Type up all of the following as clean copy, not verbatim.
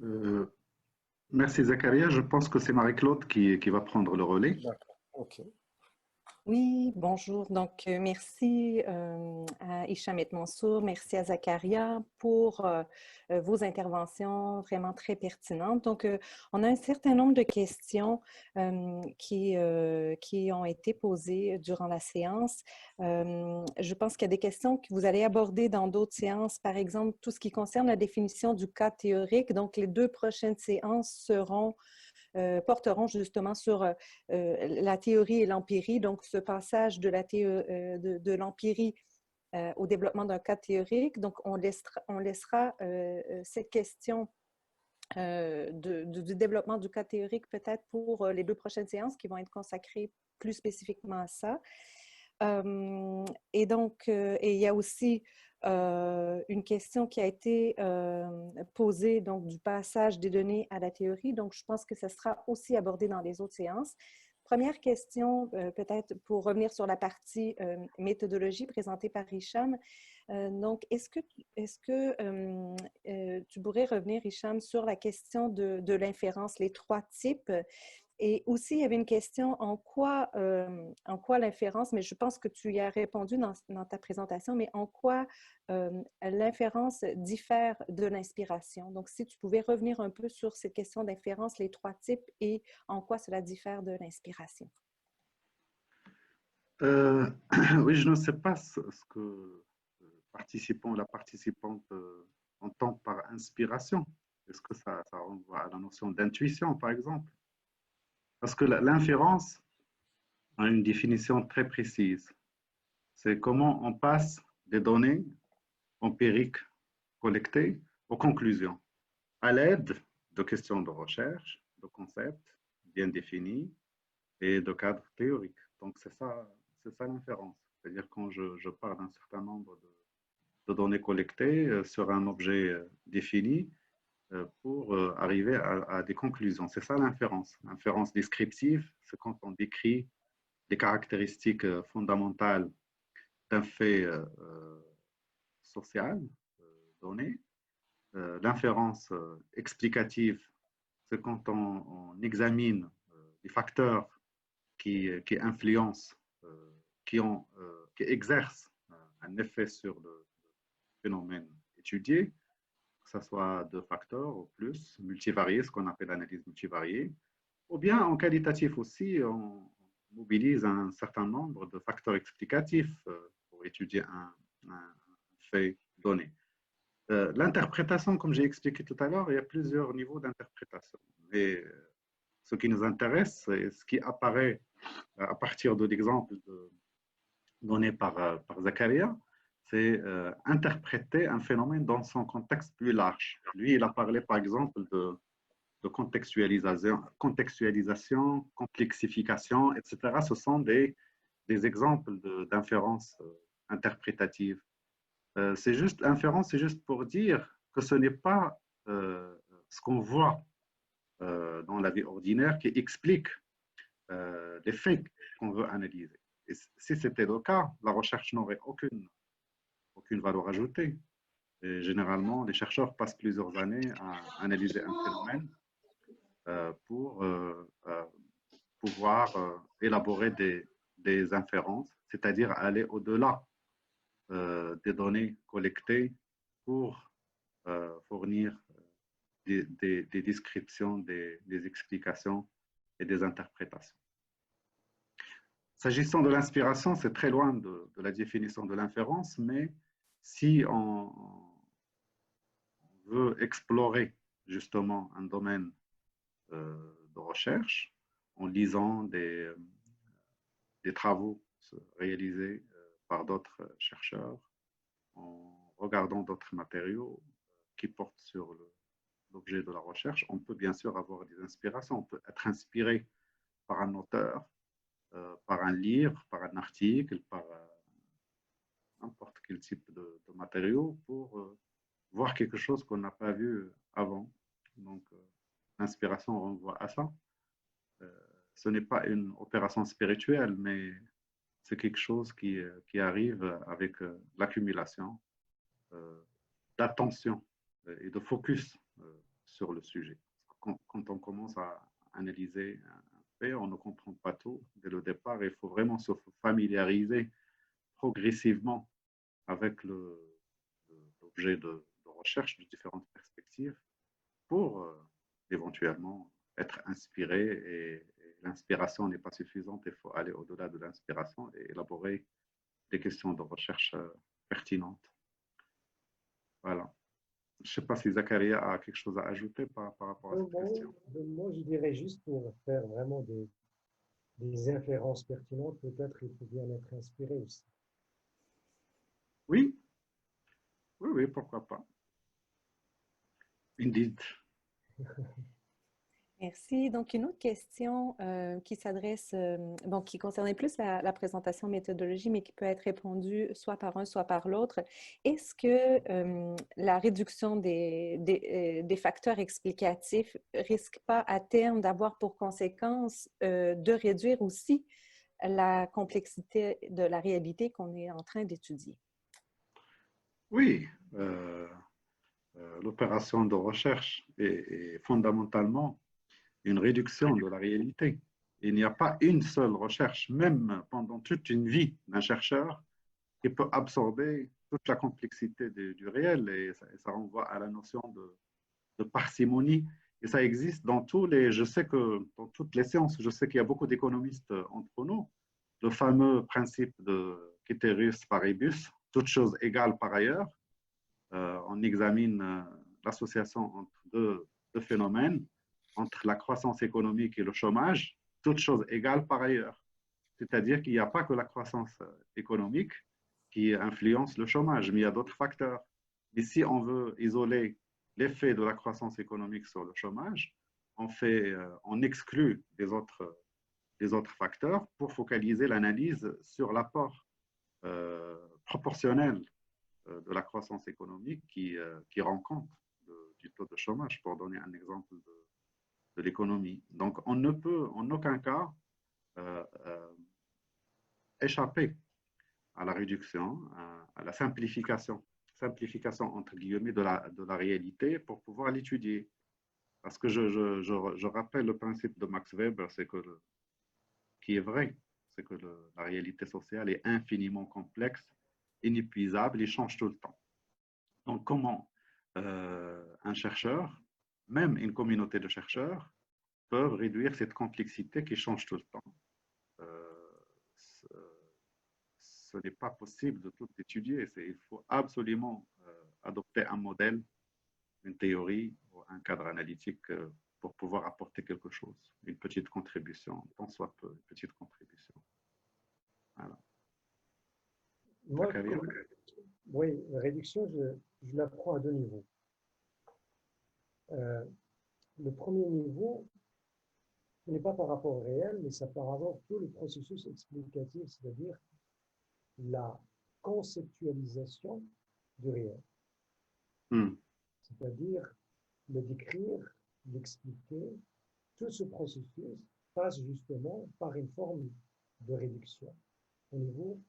Euh, Merci Zakaria. Je pense que c'est Marie-Claude qui va prendre le relais. D'accord, ok. Oui, bonjour. Donc, merci à Hicham et Mansour, merci à Zakaria pour vos interventions vraiment très pertinentes. Donc, on a un certain nombre de questions qui ont été posées durant la séance. Je pense qu'il y a des questions que vous allez aborder dans d'autres séances, par exemple, tout ce qui concerne la définition du cas théorique. Donc, les deux prochaines séances porteront justement sur la théorie et l'empirie, donc ce passage de l'empirie au développement d'un cas théorique. Donc, on laissera cette question du développement du cas théorique peut-être pour les deux prochaines séances qui vont être consacrées plus spécifiquement à ça. Et donc, et il y a aussi une question qui a été posée donc, du passage des données à la théorie. Donc, je pense que ça sera aussi abordé dans les autres séances. Première question, peut-être pour revenir sur la partie méthodologie présentée par Hicham. Donc, est-ce que tu pourrais revenir, Hicham, sur la question de l'inférence, les trois types? Et aussi, il y avait une question en quoi l'inférence, mais je pense que tu y as répondu dans ta présentation, mais en quoi l'inférence diffère de l'inspiration. Donc, si tu pouvais revenir un peu sur cette question d'inférence, les trois types et en quoi cela diffère de l'inspiration. Euh, oui, je ne sais pas ce que la participante entend par inspiration. Est-ce que ça renvoie à la notion d'intuition, par exemple? Parce que l'inférence a une définition très précise. C'est comment on passe des données empiriques collectées aux conclusions à l'aide de questions de recherche, de concepts bien définis et de cadres théoriques. Donc, c'est ça l'inférence. C'est-à-dire quand je pars d'un certain nombre de données collectées sur un objet défini pour arriver à des conclusions. C'est ça l'inférence. L'inférence descriptive, c'est quand on décrit les caractéristiques fondamentales d'un fait social donné. L'inférence explicative, c'est quand on examine les facteurs qui influencent, qui exercent un effet sur le phénomène étudié, que ce soit de facteurs ou plus, multivariés, ce qu'on appelle l'analyse multivariée, ou bien en qualitatif aussi, on mobilise un certain nombre de facteurs explicatifs pour étudier un fait donné. L'interprétation, comme j'ai expliqué tout à l'heure, il y a plusieurs niveaux d'interprétation. Mais ce qui nous intéresse, c'est ce qui apparaît à partir de l'exemple donné par Zakaria, c'est interpréter un phénomène dans son contexte plus large. Lui, il a parlé par exemple de contextualisation, complexification, etc. Ce sont des exemples d'inférence interprétative. L'inférence, c'est juste pour dire que ce n'est pas ce qu'on voit dans la vie ordinaire qui explique les faits qu'on veut analyser. Et si c'était le cas, la recherche n'aurait aucune valeur ajoutée. Et généralement, les chercheurs passent plusieurs années à analyser un phénomène pour pouvoir élaborer des inférences, c'est-à-dire aller au-delà des données collectées pour fournir des descriptions, des explications et des interprétations. S'agissant de l'inspiration, c'est très loin de la définition de l'inférence, mais si on veut explorer justement un domaine de recherche en lisant des travaux réalisés par d'autres chercheurs, en regardant d'autres matériaux qui portent sur l'objet de la recherche, on peut bien sûr avoir des inspirations. On peut être inspiré par un auteur, par un livre, par un article, par n'importe quel type de matériaux pour voir quelque chose qu'on n'a pas vu avant. Donc, l'inspiration renvoie à ça. Ce n'est pas une opération spirituelle, mais c'est quelque chose qui arrive avec l'accumulation d'attention et de focus sur le sujet. Quand on commence à analyser un fait, on ne comprend pas tout dès le départ. Il faut vraiment se familiariser progressivement avec l'objet de recherche de différentes perspectives pour éventuellement être inspiré. Et l'inspiration n'est pas suffisante, il faut aller au-delà de l'inspiration et élaborer des questions de recherche pertinentes. Voilà. Je ne sais pas si Zakaria a quelque chose à ajouter par rapport à cette question. Moi, je dirais juste pour faire vraiment des inférences pertinentes, peut-être il faut bien être inspiré aussi. Oui, oui, pourquoi pas. Indeed. Merci. Donc, une autre question qui s'adresse, bon, qui concernait plus la présentation méthodologie, mais qui peut être répondue soit par un, soit par l'autre. Est-ce que la réduction des facteurs explicatifs risque pas à terme d'avoir pour conséquence de réduire aussi la complexité de la réalité qu'on est en train d'étudier? Oui, l'opération de recherche est fondamentalement une réduction de la réalité. Il n'y a pas une seule recherche, même pendant toute une vie d'un chercheur, qui peut absorber toute la complexité du réel. Et ça renvoie à la notion de parcimonie. Et ça existe dans je sais que dans toutes les sciences, je sais qu'il y a beaucoup d'économistes entre nous. Le fameux principe de Ceteris paribus, toutes choses égales par ailleurs. On examine l'association entre deux phénomènes, entre la croissance économique et le chômage, toutes choses égales par ailleurs. C'est-à-dire qu'il n'y a pas que la croissance économique qui influence le chômage, mais il y a d'autres facteurs. Et si on veut isoler l'effet de la croissance économique sur le chômage, on exclut les autres facteurs pour focaliser l'analyse sur l'apport proportionnel de la croissance économique qui rend compte du taux de chômage, pour donner un exemple de l'économie. Donc, on ne peut en aucun cas échapper à la réduction, à la simplification entre guillemets de la réalité pour pouvoir l'étudier. Parce que je rappelle le principe de Max Weber, qui est vrai, c'est que la réalité sociale est infiniment complexe, inépuisable et change tout le temps. Donc, comment un chercheur, même une communauté de chercheurs, peuvent réduire cette complexité qui change tout le temps? Ce n'est pas possible de tout étudier. Il faut absolument adopter un modèle, une théorie, ou un cadre analytique pour pouvoir apporter quelque chose, une petite contribution, tant soit peu, une petite contribution. Voilà. Moi, oui, la réduction, je la prends à deux niveaux. Le premier niveau, ce n'est pas par rapport au réel, mais c'est par rapport à tout le processus explicatif, c'est-à-dire la conceptualisation du réel. C'est-à-dire le décrire, l'expliquer. Tout ce processus passe justement par une forme de réduction au niveau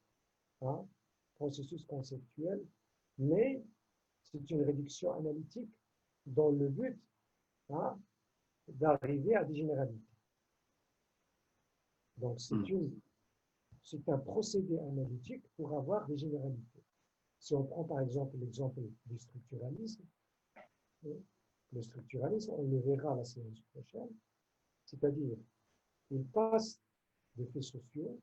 d'un processus conceptuel, mais c'est une réduction analytique dans le but d'arriver à des généralités. Donc, c'est un procédé analytique pour avoir des généralités. Si on prend par exemple l'exemple du structuralisme, le structuralisme, on le verra la séance prochaine, c'est-à-dire il passe des faits sociaux,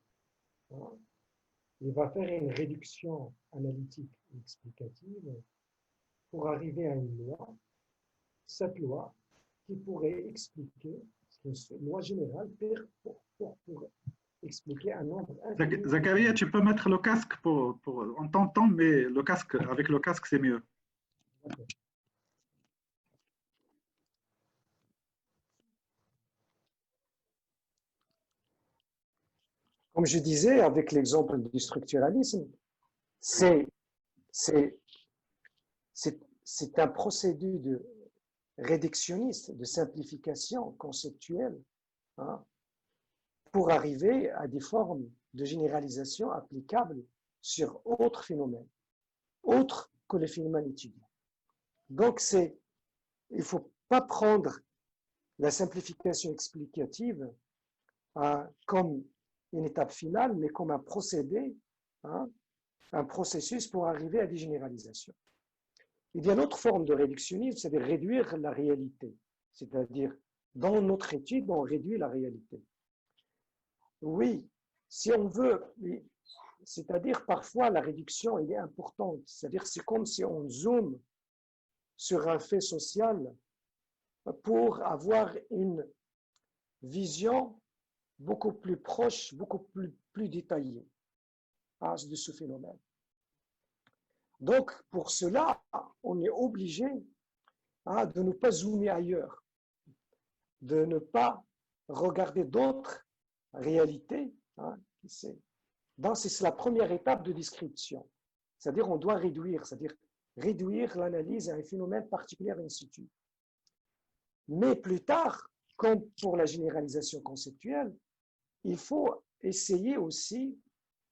il va faire une réduction analytique et explicative pour arriver à une loi, cette loi qui pourrait expliquer, c'est une loi générale pour expliquer un nombre infini. Zakaria, tu peux mettre le casque on t'entend, mais avec le casque, c'est mieux. Comme je disais, avec l'exemple du structuralisme, c'est un procédé de réductionniste, de simplification conceptuelle, pour arriver à des formes de généralisation applicables sur autres phénomènes, autres que les phénomènes étudiés. Donc, il faut pas prendre la simplification explicative comme une étape finale, mais comme un procédé, un processus pour arriver à des généralisations. Il y a une autre forme de réductionnisme, c'est de réduire la réalité. C'est-à-dire, dans notre étude, on réduit la réalité. Oui, si on veut, c'est-à-dire parfois la réduction elle est importante. C'est-à-dire c'est comme si on zoome sur un fait social pour avoir une vision beaucoup plus proche, beaucoup plus détaillée de ce phénomène. Donc, pour cela, on est obligé de ne pas zoomer ailleurs, de ne pas regarder d'autres réalités. C'est la première étape de description. C'est-à-dire on doit réduire, l'analyse à un phénomène particulier in situ. Mais plus tard, comme pour la généralisation conceptuelle, il faut essayer aussi,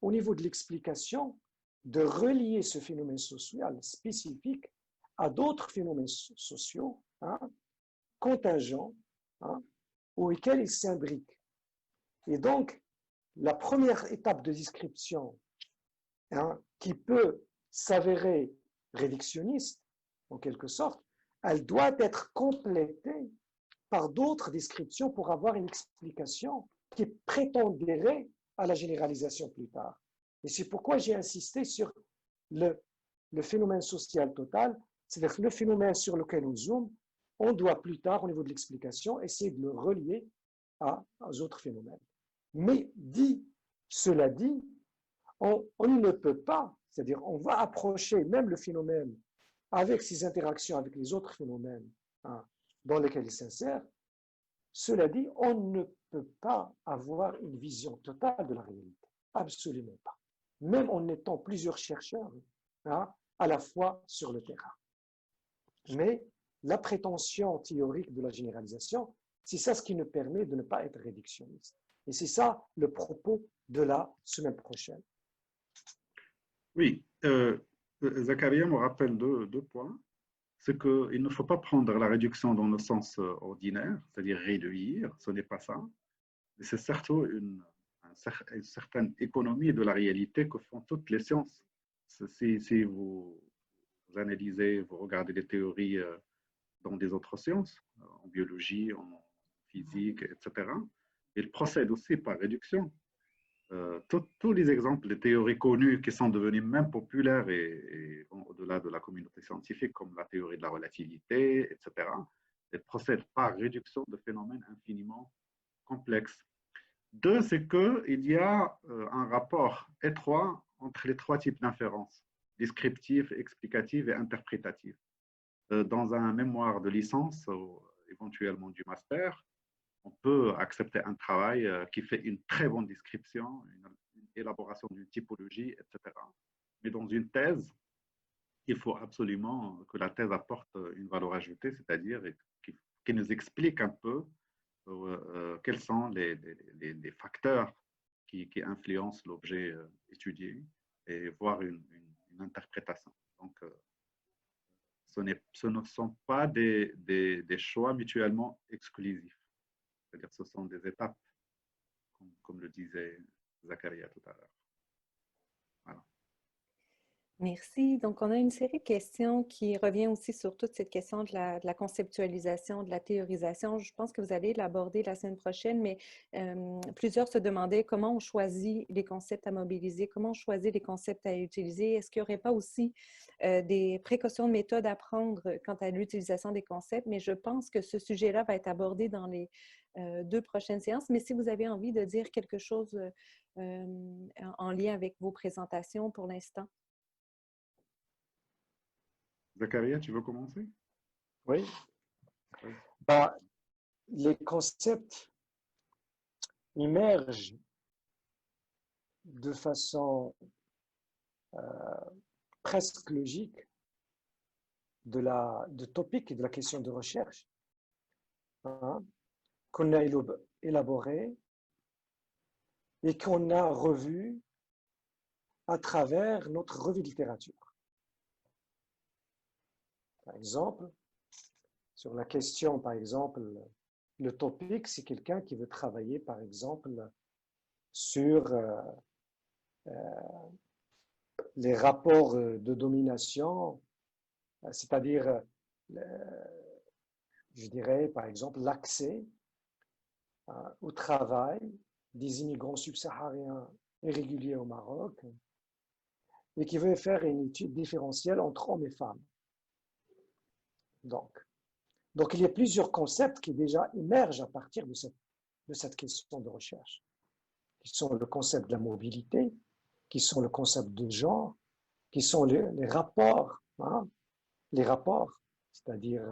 au niveau de l'explication, de relier ce phénomène social spécifique à d'autres phénomènes sociaux, contingents, auxquels il s'imbrique. Et donc, la première étape de description, qui peut s'avérer réductionniste, en quelque sorte, elle doit être complétée par d'autres descriptions pour avoir une explication qui prétenderait à la généralisation plus tard. Et c'est pourquoi j'ai insisté sur le phénomène social total, c'est-à-dire le phénomène sur lequel on zoome, on doit plus tard, au niveau de l'explication, essayer de le relier aux autres phénomènes. Mais cela dit, on ne peut pas, c'est-à-dire on va approcher même le phénomène avec ses interactions avec les autres phénomènes dans lesquels il s'insère. Cela dit, on ne peut pas avoir une vision totale de la réalité. Absolument pas. Même en étant plusieurs chercheurs à la fois sur le terrain. Mais la prétention théorique de la généralisation, c'est ça ce qui nous permet de ne pas être réductionniste. Et c'est ça le propos de la semaine prochaine. Oui, Zakaria me rappelle deux points. C'est qu'il ne faut pas prendre la réduction dans le sens ordinaire, c'est-à-dire réduire, ce n'est pas ça. C'est surtout une certaine économie de la réalité que font toutes les sciences. Si vous analysez, vous regardez les théories dans des autres sciences, en biologie, en physique, etc., ils procèdent aussi par réduction. Tous les exemples de théories connues qui sont devenues même populaires et au-delà de la communauté scientifique, comme la théorie de la relativité, etc., elles procèdent par réduction de phénomènes infiniment complexes. Deux, c'est qu'il y a un rapport étroit entre les trois types d'inférences, descriptive, explicative et interprétative. Dans un mémoire de licence, ou éventuellement du master, on peut accepter un travail qui fait une très bonne description, une élaboration d'une typologie, etc. Mais dans une thèse, il faut absolument que la thèse apporte une valeur ajoutée, c'est-à-dire qui nous explique un peu quels sont les facteurs qui influencent l'objet étudié et voir une interprétation. Donc, ce ne sont pas des choix mutuellement exclusifs. C'est-à-dire ce sont des étapes, comme le disait Zakaria tout à l'heure. Voilà. Merci. Donc, on a une série de questions qui revient aussi sur toute cette question de la conceptualisation, de la théorisation. Je pense que vous allez l'aborder la semaine prochaine, mais plusieurs se demandaient comment on choisit les concepts à mobiliser, comment on choisit les concepts à utiliser. Est-ce qu'il n'y aurait pas aussi des précautions de méthode à prendre quant à l'utilisation des concepts? Mais je pense que ce sujet-là va être abordé dans les 2 prochaines séances. Mais si vous avez envie de dire quelque chose en lien avec vos présentations pour l'instant. Zakaria, tu veux commencer? Oui. Les concepts émergent de façon presque logique de topics et de la question de recherche qu'on a élaboré et qu'on a revu à travers notre revue de littérature. Par exemple, sur la question, par exemple, le topic, c'est quelqu'un qui veut travailler, par exemple, sur les rapports de domination, c'est-à-dire, je dirais, par exemple, l'accès au travail des immigrants subsahariens irréguliers au Maroc, et qui veut faire une étude différentielle entre hommes et femmes. Donc il y a plusieurs concepts qui déjà émergent à partir de cette question de recherche, qui sont le concept de la mobilité, qui sont le concept de genre, qui sont les rapports, c'est-à-dire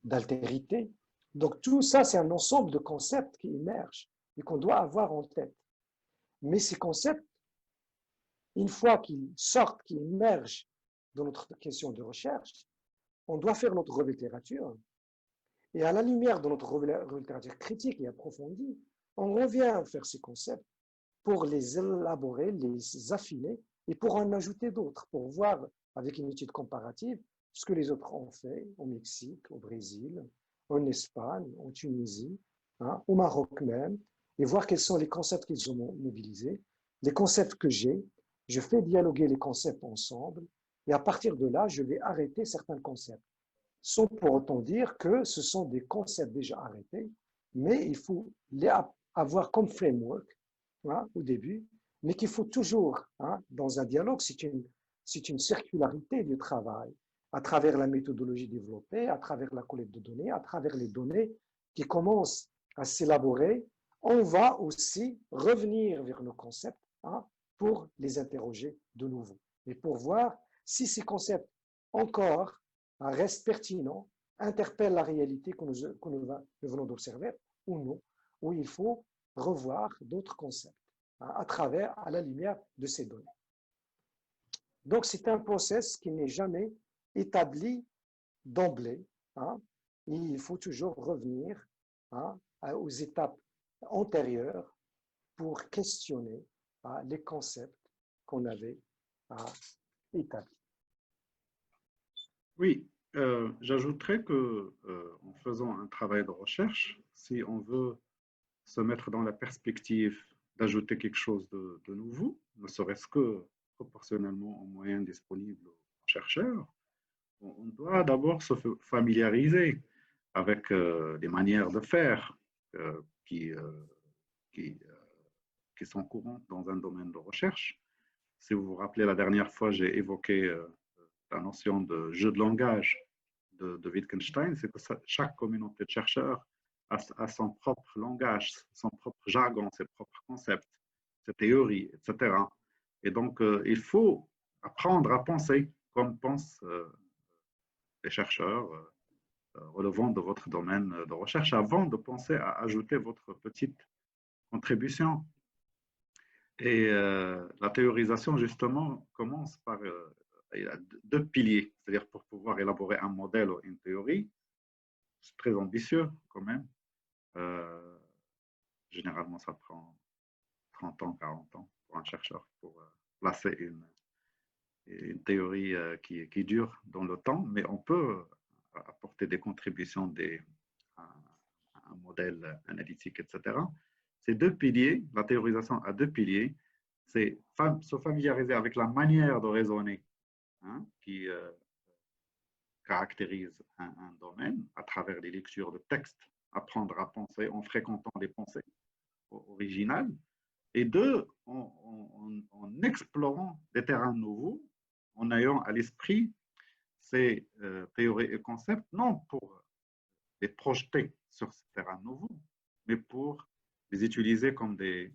d'altérité. Donc tout ça, c'est un ensemble de concepts qui émergent et qu'on doit avoir en tête. Mais ces concepts, une fois qu'ils sortent, qu'ils émergent dans notre question de recherche, on doit faire notre revue de littérature. Et à la lumière de notre revue de littérature critique et approfondie, on revient faire ces concepts pour les élaborer, les affiner et pour en ajouter d'autres, pour voir avec une étude comparative ce que les autres ont fait au Mexique, au Brésil, en Espagne, en Tunisie, au Maroc même, et voir quels sont les concepts qu'ils ont mobilisés, les concepts que j'ai. Je fais dialoguer les concepts ensemble et à partir de là, je vais arrêter certains concepts, sans pour autant dire que ce sont des concepts déjà arrêtés, mais il faut les avoir comme framework au début, mais qu'il faut toujours, dans un dialogue, c'est une circularité du travail, à travers la méthodologie développée, à travers la collecte de données, à travers les données qui commencent à s'élaborer, on va aussi revenir vers nos concepts pour les interroger de nouveau et pour voir si ces concepts encore restent pertinents, interpellent la réalité que nous venons d'observer ou non, ou il faut revoir d'autres concepts à la lumière de ces données. Donc, c'est un process qui n'est jamais établi d'emblée. Il faut toujours revenir aux étapes antérieures pour questionner les concepts qu'on avait établis. Oui, j'ajouterais que en faisant un travail de recherche, si on veut se mettre dans la perspective d'ajouter quelque chose de nouveau, ne serait-ce que proportionnellement aux moyens disponibles aux chercheurs, on doit d'abord se familiariser avec les manières de faire qui sont courantes dans un domaine de recherche. Si vous vous rappelez, la dernière fois, j'ai évoqué la notion de jeu de langage de Wittgenstein, c'est que chaque communauté de chercheurs a son propre langage, son propre jargon, ses propres concepts, ses théories, etc. Et donc, il faut apprendre à penser comme pensent les chercheurs relevant de votre domaine de recherche avant de penser à ajouter votre petite contribution. Et la théorisation, justement, commence par il y a deux piliers, c'est-à-dire pour pouvoir élaborer un modèle ou une théorie, c'est très ambitieux quand même. Généralement, ça prend 30 ans, 40 ans pour un chercheur pour placer une théorie qui dure dans le temps, mais on peut apporter des contributions à un modèle analytique, etc. Ces deux piliers, la théorisation a deux piliers, c'est se familiariser avec la manière de raisonner qui caractérise un domaine à travers les lectures de textes, apprendre à penser en fréquentant les pensées originales, et deux, en explorant des terrains nouveaux, en ayant à l'esprit ces théories et concepts, non pour les projeter sur ces terrains nouveaux, mais pour les utiliser comme des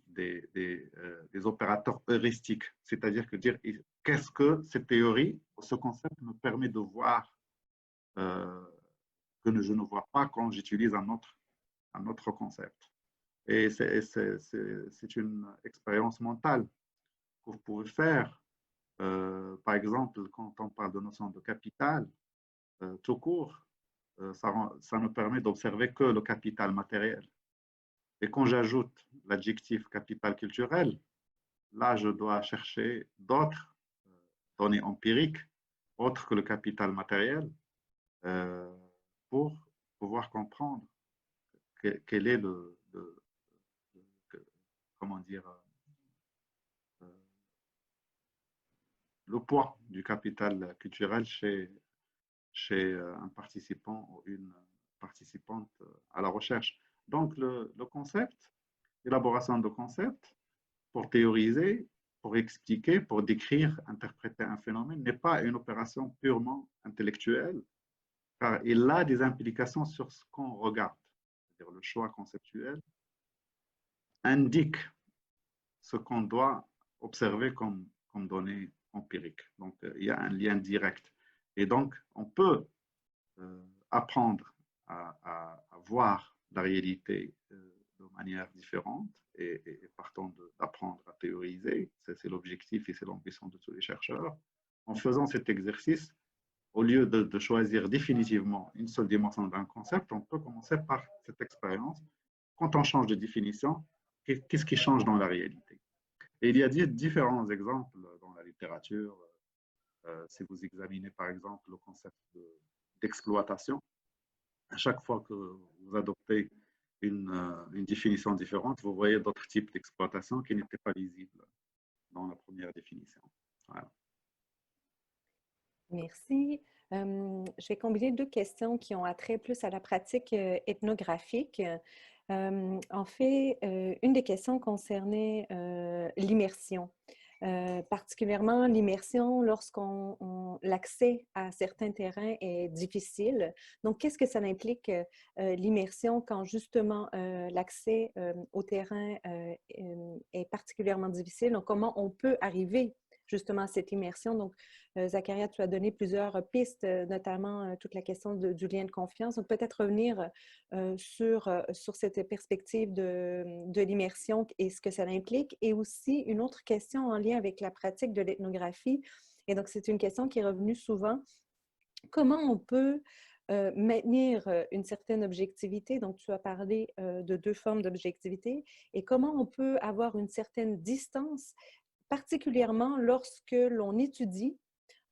opérateurs heuristiques, c'est-à-dire que dire qu'est-ce que cette théorie, ce concept me permet de voir que je ne vois pas quand j'utilise un autre concept. Et c'est une expérience mentale que vous pouvez faire. Par exemple, quand on parle de notion de capital, tout court, ça me permet d'observer que le capital matériel. Et quand j'ajoute l'adjectif capital culturel, là, je dois chercher d'autres données empiriques, autres que le capital matériel, pour pouvoir comprendre quel est comment dire, le poids du capital culturel chez un participant ou une participante à la recherche. Donc, le concept, l'élaboration de concepts pour théoriser, pour expliquer, pour décrire, interpréter un phénomène n'est pas une opération purement intellectuelle, car il a des implications sur ce qu'on regarde. C'est-à-dire le choix conceptuel indique ce qu'on doit observer comme données empiriques. Donc, il y a un lien direct. Et donc, on peut apprendre à voir la réalité de manière différente et partant d'apprendre à théoriser. C'est l'objectif et c'est l'ambition de tous les chercheurs. En faisant cet exercice, au lieu de choisir définitivement une seule dimension d'un concept, on peut commencer par cette expérience. Quand on change de définition, qu'est-ce qui change dans la réalité? Et il y a différents exemples dans la littérature. Si vous examinez par exemple le concept d'exploitation, à chaque fois que vous adoptez une définition différente, vous voyez d'autres types d'exploitation qui n'étaient pas visibles dans la première définition. Voilà. Merci. Je vais combiner deux questions qui ont attrait plus à la pratique ethnographique. En fait, une des questions concernait l'immersion. Particulièrement l'immersion lorsqu'on l'accès à certains terrains est difficile. Donc, qu'est-ce que ça implique l'immersion quand justement l'accès au terrain est particulièrement difficile? Donc, comment on peut arriver justement à cette immersion? Donc, Zakaria, tu as donné plusieurs pistes, notamment toute la question du lien de confiance. Donc, peut-être revenir sur cette perspective de l'immersion et ce que ça implique. Et aussi, une autre question en lien avec la pratique de l'ethnographie. Et donc, c'est une question qui est revenue souvent. Comment on peut maintenir une certaine objectivité? Donc, tu as parlé de deux formes d'objectivité. Et comment on peut avoir une certaine distance, particulièrement lorsque l'on étudie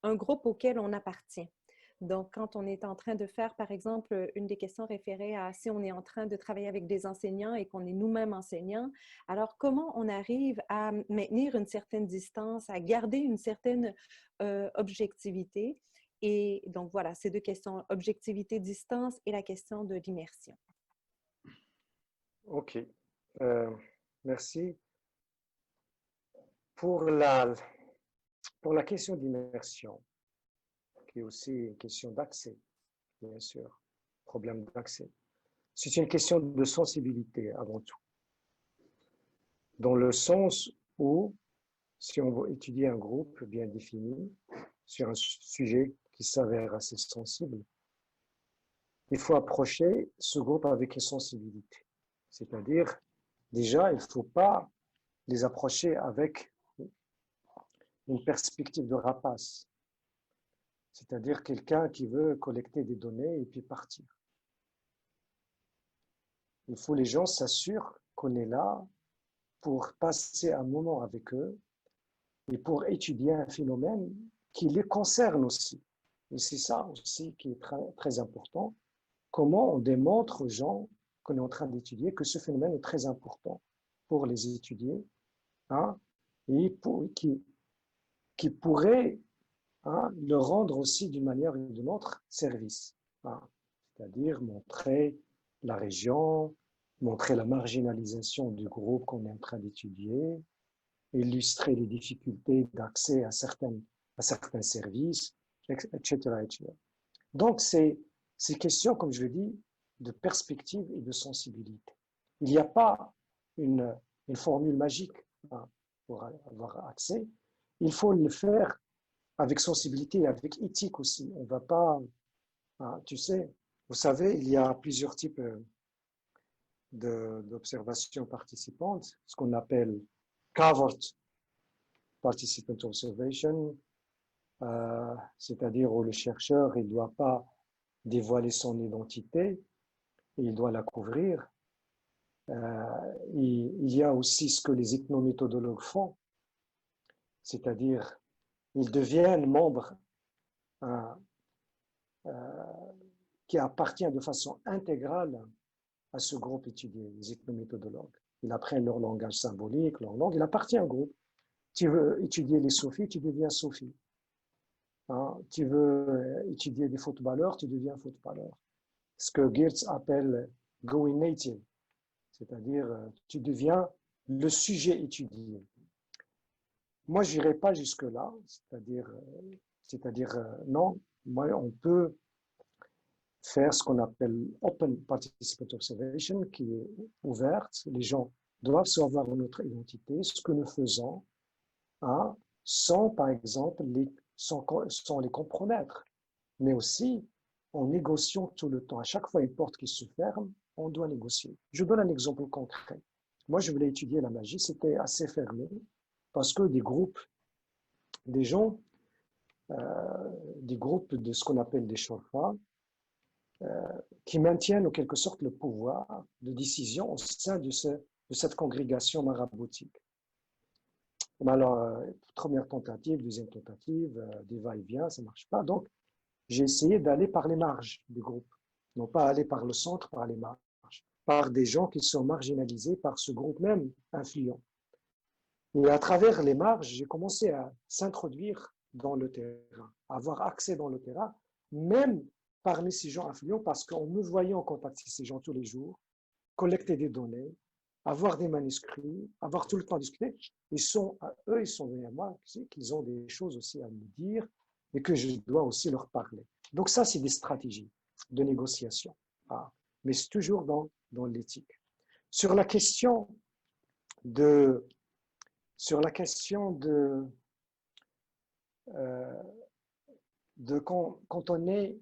un groupe auquel on appartient. Donc, quand on est en train de faire, par exemple, une des questions référées à si on est en train de travailler avec des enseignants et qu'on est nous-mêmes enseignants, alors comment on arrive à maintenir une certaine distance, à garder une certaine objectivité? Et donc, voilà, ces deux questions, objectivité, distance et la question de l'immersion. OK. Merci. Pour la question d'immersion, qui est aussi une question d'accès, bien sûr, problème d'accès. C'est une question de sensibilité avant tout. Dans le sens où, si on veut étudier un groupe bien défini sur un sujet qui s'avère assez sensible, il faut approcher ce groupe avec une sensibilité. C'est-à-dire, déjà, il ne faut pas les approcher avec une perspective de rapace. C'est-à-dire quelqu'un qui veut collecter des données et puis partir. Il faut que les gens s'assurent qu'on est là pour passer un moment avec eux et pour étudier un phénomène qui les concerne aussi. Et c'est ça aussi qui est très, très important. Comment on démontre aux gens qu'on est en train d'étudier que ce phénomène est très important pour les étudier, hein, et qui pourrait le rendre aussi d'une manière ou d'une autre service. Hein, c'est-à-dire montrer la région, montrer la marginalisation du groupe qu'on est en train d'étudier, illustrer les difficultés d'accès à certains services, etc., etc. Donc, c'est question, comme je le dis, de perspective et de sensibilité. Il n'y a pas une formule magique pour avoir accès. Il faut le faire avec sensibilité et avec éthique aussi. On ne va pas, tu sais, vous savez, il y a plusieurs types d'observations participantes, ce qu'on appelle covert participant observation, c'est-à-dire où le chercheur ne doit pas dévoiler son identité, et il doit la couvrir. Il y a aussi ce que les ethnométhodologues font, c'est-à-dire ils deviennent membres qui appartient de façon intégrale à ce groupe étudié, les ethnométhodologues. Ils apprennent leur langage symbolique, leur langue, il appartient au groupe. Tu veux étudier les sophies, tu deviens sophie. Hein? Tu veux étudier des footballeurs, tu deviens footballeur. Ce que Geertz appelle going native, c'est-à-dire tu deviens le sujet étudié. Moi, je n'irai pas jusque-là, c'est-à-dire non, moi, on peut faire ce qu'on appelle Open Participant Observation, qui est ouverte. Les gens doivent savoir notre identité, ce que nous faisons, hein, sans, par exemple, sans les compromettre, mais aussi en négociant tout le temps. À chaque fois une porte qui se ferme, on doit négocier. Je donne un exemple concret. Moi, je voulais étudier la magie, c'était assez fermé, parce que des groupes, des gens, des groupes de ce qu'on appelle des shofars, qui maintiennent en quelque sorte le pouvoir de décision au sein de cette congrégation maraboutique. Alors, première tentative, deuxième tentative, des va-et-vient, ça ne marche pas. Donc, j'ai essayé d'aller par les marges du groupe, non pas aller par le centre, par les marges, par des gens qui sont marginalisés par ce groupe même influent. Et à travers les marges, j'ai commencé à s'introduire dans le terrain, à avoir accès dans le terrain, même parmi ces gens influents, parce qu'en me voyant contacter ces gens tous les jours, collecter des données, avoir des manuscrits, avoir tout le temps discuté, ils sont venus à moi, qu'ils ont des choses aussi à me dire et que je dois aussi leur parler. Donc ça, c'est des stratégies de négociation, mais c'est toujours dans l'éthique. Sur la question de quand on est,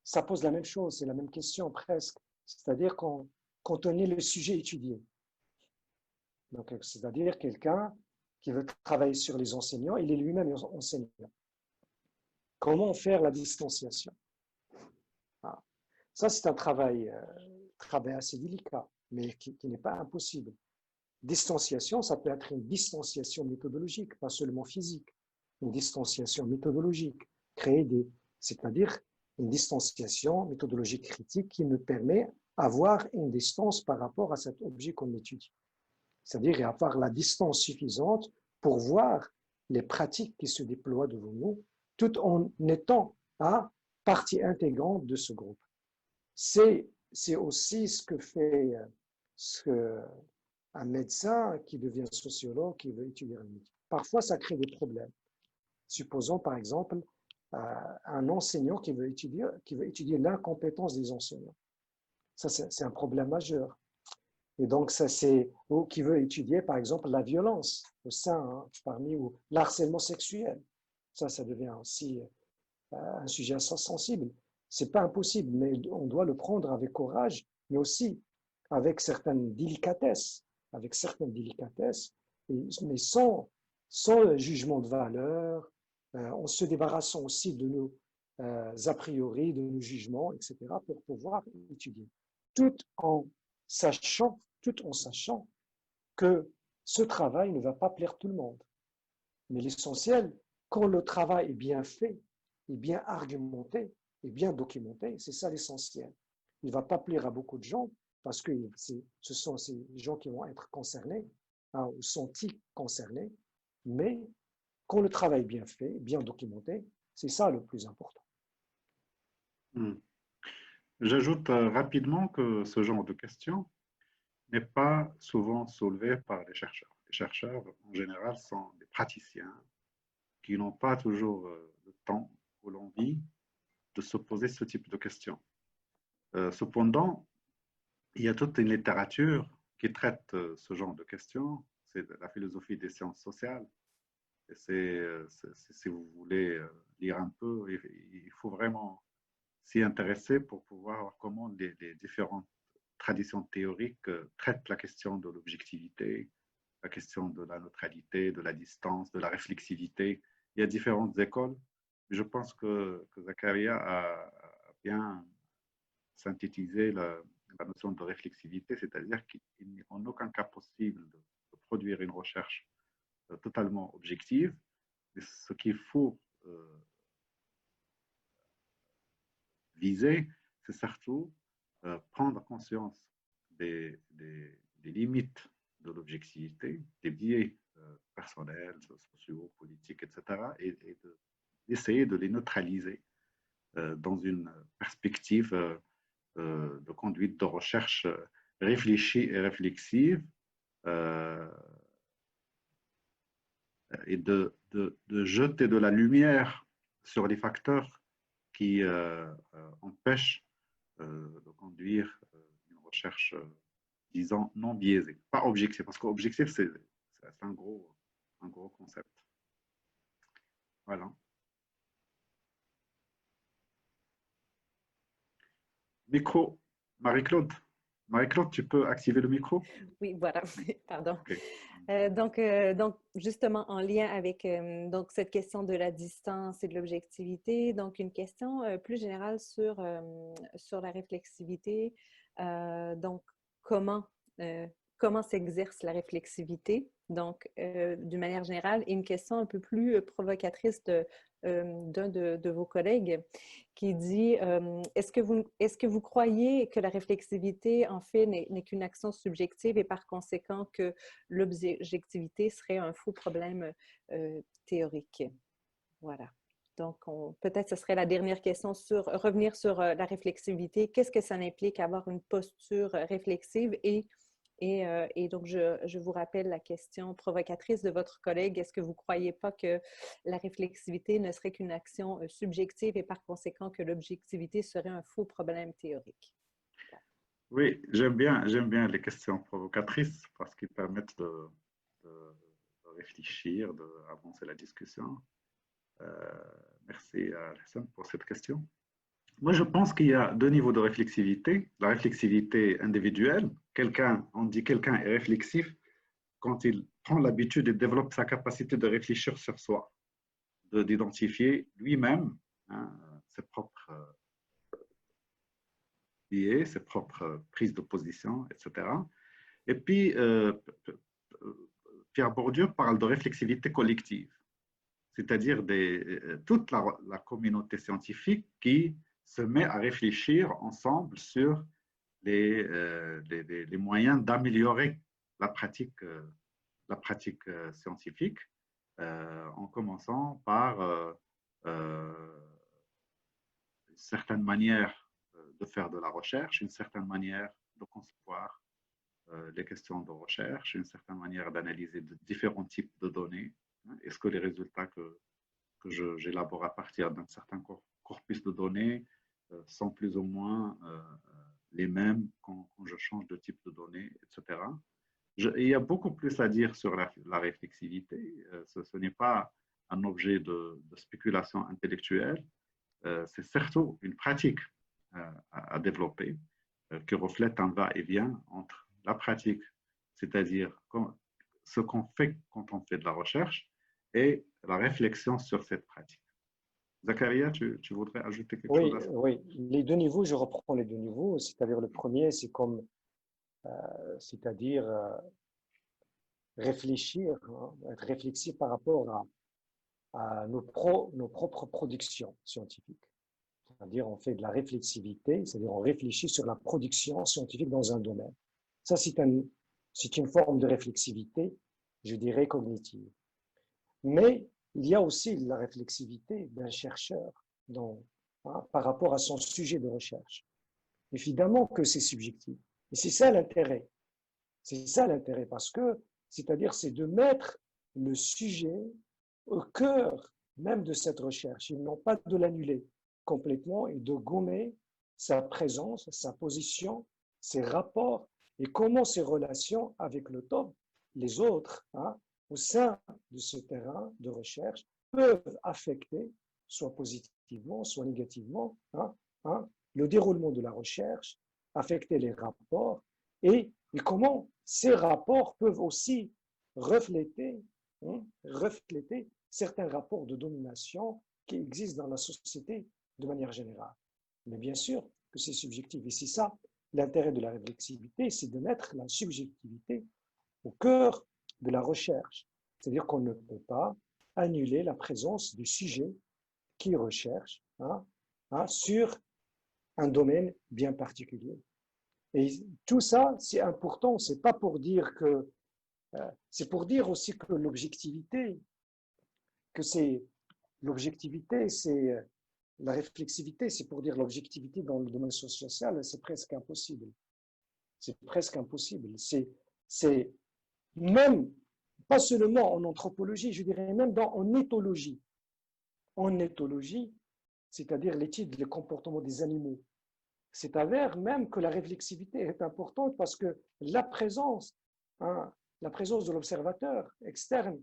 ça pose la même chose, c'est la même question presque, c'est-à-dire quand on est le sujet étudié. Donc, c'est-à-dire quelqu'un qui veut travailler sur les enseignants, il est lui-même enseignant. Comment faire la distanciation? Ça, c'est un travail assez délicat, mais qui n'est pas impossible. Distanciation, ça peut être une distanciation méthodologique, pas seulement physique. Une distanciation méthodologique, c'est-à-dire une distanciation méthodologique critique qui me permet d'avoir une distance par rapport à cet objet qu'on étudie. C'est-à-dire avoir la distance suffisante pour voir les pratiques qui se déploient devant nous, tout en étant partie intégrante de ce groupe. C'est aussi ce que fait un médecin qui devient sociologue, qui veut étudier la médecine. Parfois, ça crée des problèmes. Supposons, par exemple, un enseignant qui veut étudier l'incompétence des enseignants. Ça, c'est un problème majeur. Et donc, ou qui veut étudier, par exemple, la violence au sein, ou l'harcèlement sexuel. Ça devient aussi un sujet assez sensible. C'est pas impossible, mais on doit le prendre avec courage, mais aussi avec certaines délicatesses, mais sans jugement de valeur, en se débarrassant aussi de nos a priori, de nos jugements, etc., pour pouvoir étudier. Tout en sachant que ce travail ne va pas plaire tout le monde. Mais l'essentiel, quand le travail est bien fait, est bien argumenté, est bien documenté, c'est ça l'essentiel. Il ne va pas plaire à beaucoup de gens parce que ce sont ces gens qui vont être concernés, ou sont-ils concernés, mais quand le travail est bien fait, bien documenté, c'est ça le plus important. J'ajoute rapidement que ce genre de questions n'est pas souvent soulevé par les chercheurs. Les chercheurs, en général, sont des praticiens qui n'ont pas toujours le temps ou l'envie de se poser ce type de questions. Cependant, il y a toute une littérature qui traite ce genre de questions. C'est la philosophie des sciences sociales. Et si vous voulez lire un peu, il faut vraiment s'y intéresser pour pouvoir voir comment les différentes traditions théoriques traitent la question de l'objectivité, la question de la neutralité, de la distance, de la réflexivité. Il y a différentes écoles. Je pense que Zaccaria a bien synthétisé la notion de réflexivité, c'est-à-dire qu'il n'est en aucun cas possible de produire une recherche totalement objective. Ce qu'il faut visée, c'est surtout prendre conscience des limites de l'objectivité, des biais personnels, sociaux, politiques, etc., et d'essayer de les neutraliser dans une perspective de conduite de recherche réfléchie et réflexive, et de jeter de la lumière sur les facteurs qui empêchent de conduire une recherche, disons, non biaisée. Pas objectif, parce qu'objectif, c'est un gros concept. Voilà. Micro, Marie-Claude. Marie-Claude, tu peux activer le micro? Oui, voilà, pardon. Okay. Donc, justement, en lien avec donc, cette question de la distance et de l'objectivité, donc une question plus générale sur la réflexivité. Donc, comment s'exerce la réflexivité, donc d'une manière générale, et une question un peu plus provocatrice d'un de vos collègues qui dit est-ce que vous croyez que la réflexivité, en fait, n'est qu'une action subjective et par conséquent que l'objectivité serait un faux problème théorique? Voilà. Donc, peut-être ce serait la dernière question revenir sur la réflexivité. Qu'est-ce que ça implique avoir une posture réflexive et donc, je vous rappelle la question provocatrice de votre collègue. Est-ce que vous ne croyez pas que la réflexivité ne serait qu'une action subjective et par conséquent que l'objectivité serait un faux problème théorique? Oui, j'aime bien les questions provocatrices parce qu'elles permettent de réfléchir, d'avancer la discussion. Merci à Hassan pour cette question. Moi, je pense qu'il y a deux niveaux de réflexivité. La réflexivité individuelle, on dit quelqu'un est réflexif quand il prend l'habitude et développe sa capacité de réfléchir sur soi, d'identifier lui-même ses propres biais, ses propres prises de position, etc. Et puis, Pierre Bourdieu parle de réflexivité collective, c'est-à-dire toute la communauté scientifique qui se met à réfléchir ensemble sur les moyens d'améliorer la pratique scientifique, en commençant par une certaine manière de faire de la recherche, une certaine manière de concevoir les questions de recherche, une certaine manière d'analyser de différents types de données. Est-ce que les résultats que j'élabore à partir d'un certain corpus de données sont plus ou moins les mêmes quand je change de type de données, etc. Il y a beaucoup plus à dire sur la réflexivité. Ce n'est pas un objet de spéculation intellectuelle, c'est surtout une pratique à développer qui reflète un va-et-vient entre la pratique, c'est-à-dire ce qu'on fait quand on fait de la recherche, et la réflexion sur cette pratique. Zakaria, tu voudrais ajouter quelque chose à ça? Oui, les deux niveaux, je reprends les deux niveaux, c'est-à-dire le premier, c'est comme, c'est-à-dire réfléchir, être réflexif par rapport à nos propres productions scientifiques. C'est-à-dire on fait de la réflexivité, c'est-à-dire on réfléchit sur la production scientifique dans un domaine. Ça, c'est une forme de réflexivité, je dirais, cognitive. Mais il y a aussi la réflexivité d'un chercheur par rapport à son sujet de recherche. Évidemment que c'est subjectif. Et c'est ça l'intérêt. C'est ça l'intérêt, parce que, c'est-à-dire, c'est de mettre le sujet au cœur même de cette recherche. Ils n'ont pas de l'annuler complètement et de gommer sa présence, sa position, ses rapports et comment ses relations avec le top, les autres, au sein de ce terrain de recherche, peuvent affecter, soit positivement, soit négativement, le déroulement de la recherche, affecter les rapports et comment ces rapports peuvent aussi refléter certains rapports de domination qui existent dans la société de manière générale. Mais bien sûr que c'est subjectif. Et c'est ça, l'intérêt de la réflexivité, c'est de mettre la subjectivité au cœur de la recherche. C'est-à-dire qu'on ne peut pas annuler la présence du sujet qui recherche sur un domaine bien particulier. Et tout ça, c'est important, c'est pas pour dire que, c'est pour dire aussi que l'objectivité, c'est la réflexivité, c'est pour dire l'objectivité dans le domaine social, c'est presque impossible. C'est presque impossible. C'est même, pas seulement en anthropologie, je dirais même en éthologie. En éthologie, c'est-à-dire l'étude des comportements des animaux, c'est avère même que la réflexivité est importante parce que la présence de l'observateur externe,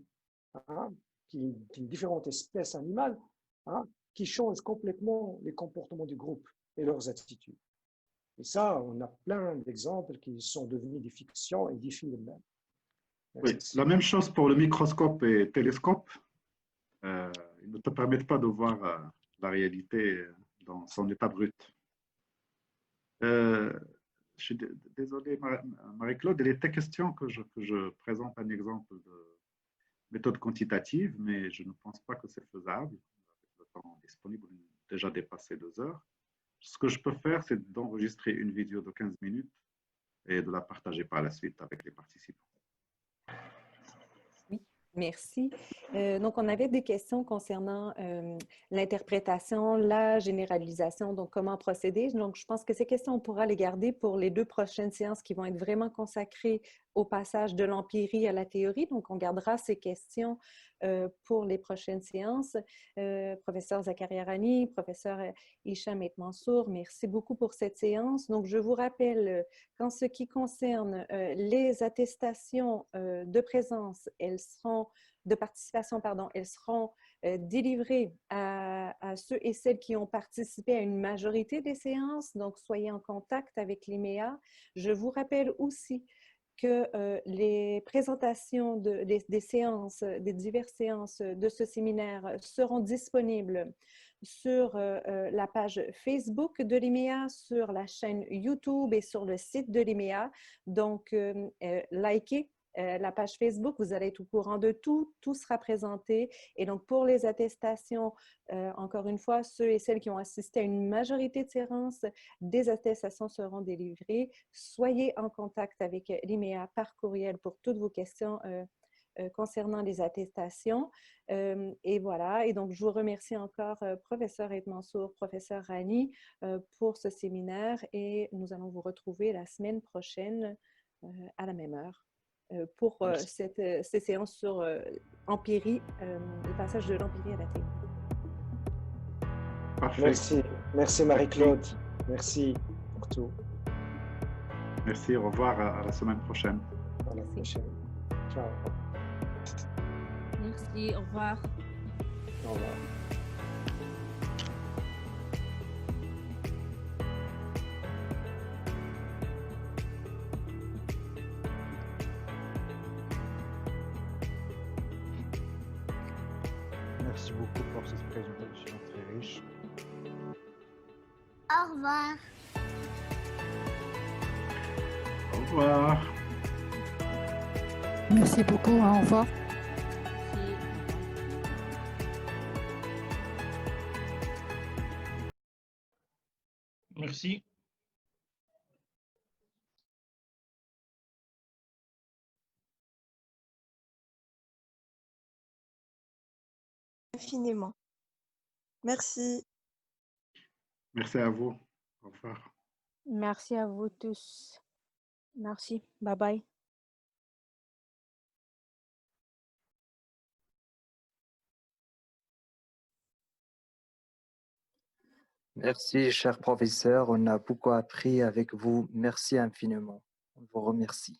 hein, qui est une différente espèce animale, hein, qui change complètement les comportements du groupe et leurs attitudes. Et ça, on a plein d'exemples qui sont devenus des fictions et des films même. Oui, la même chose pour le microscope et télescope. Ils ne te permettent pas de voir la réalité dans son état brut. Je suis désolé, Marie-Claude, il était question que je présente un exemple de méthode quantitative, mais je ne pense pas que c'est faisable. Le temps disponible est déjà dépassé 2 heures. Ce que je peux faire, c'est d'enregistrer une vidéo de 15 minutes et de la partager par la suite avec les participants. Oui, merci. Donc, on avait des questions concernant l'interprétation, la généralisation, donc comment procéder. Donc, je pense que ces questions, on pourra les garder pour les 2 prochaines séances qui vont être vraiment consacrées au passage de l'empirie à la théorie. Donc, on gardera ces questions pour les prochaines séances. Professeur Zakaria Rani, professeur Hicham Et Mansour, merci beaucoup pour cette séance. Donc, je vous rappelle qu'en ce qui concerne les attestations de présence, de participation, pardon, elles seront délivrées à ceux et celles qui ont participé à une majorité des séances. Donc, soyez en contact avec l'IMEA. Je vous rappelle aussi que les présentations des séances, des diverses séances de ce séminaire seront disponibles sur la page Facebook de l'IMEA, sur la chaîne YouTube et sur le site de l'IMEA. Donc, likez la page Facebook, vous allez être au courant de tout, tout sera présenté. Et donc, pour les attestations, encore une fois, ceux et celles qui ont assisté à une majorité de séances, des attestations seront délivrées. Soyez en contact avec l'IMEA par courriel pour toutes vos questions concernant les attestations. Et voilà, et donc je vous remercie encore, professeur Et Mansour, professeur Rani, pour ce séminaire et nous allons vous retrouver la semaine prochaine à la même heure pour ces séances sur empirie, le passage de l'empirie à la théorie. Parfait. Merci, merci Marie-Claude. Merci pour tout. Merci, au revoir, à la semaine prochaine. À la prochaine. Ciao. Merci, au revoir. Au revoir. Merci beaucoup pour cette présentation très riche. Au revoir. Au revoir. Merci beaucoup, au revoir. Merci. Infiniment. Merci. Merci à vous. Au revoir. Merci à vous tous. Merci. Bye bye. Merci, cher professeur. On a beaucoup appris avec vous. Merci infiniment. On vous remercie.